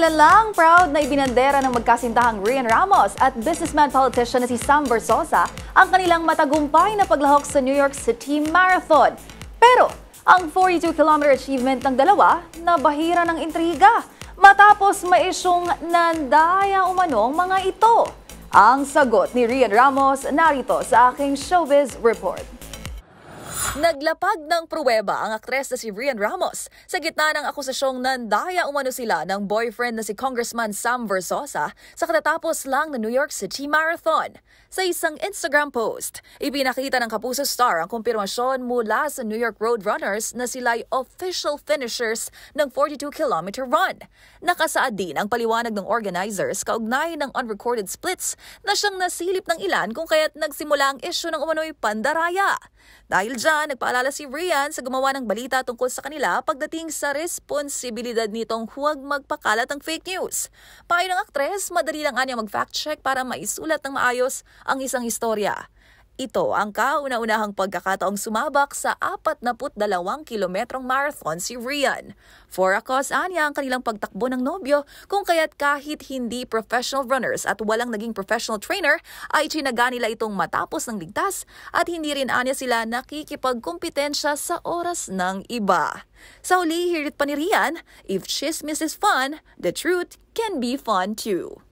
Kamakailan lang, proud na ibinandera ng magkasintahang Rian Ramos at businessman politician na si Sam Versosa ang kanilang matagumpay na paglahok sa New York City Marathon. Pero ang 42-kilometer achievement ng dalawa nabahira ng intriga matapos maisyong nandaya umanong mga ito. Ang sagot ni Rian Ramos narito sa aking Showbiz Report. Naglapag ng pruweba ang aktres na si Rian Ramos sa gitna ng akusasyong nandaya umano sila ng boyfriend na si Congressman Sam Versosa sa katatapos lang na New York City Marathon. Sa isang Instagram post, ipinakita ng Kapuso Star ang kumpirmasyon mula sa New York Roadrunners na sila'y official finishers ng 42-kilometer run. Nakasaad din ang paliwanag ng organizers kaugnay ng unrecorded splits na siyang nasilip ng ilan kung kaya't nagsimula ang isyu ng umano'y pandaraya. Dahil dyan, nagpaalala si Rian sa gumawa ng balita tungkol sa kanila pagdating sa responsibilidad nitong huwag magpakalat ng fake news. Payo ng aktres, madali lang anya mag-fact check para maisulat ng maayos ang isang istorya. Ito ang kauna-unahang pagkakataong sumabak sa 42 kilometrong marathon si Rian. For a cause anya ang kanilang pagtakbo ng nobyo kung kaya't kahit hindi professional runners at walang naging professional trainer ay tinaga nila itong matapos ng ligtas at hindi rin anya sila nakikipagkumpetensya sa oras ng iba. Sa huli, hirit pa ni Rian, if chismis is fun, the truth can be fun too.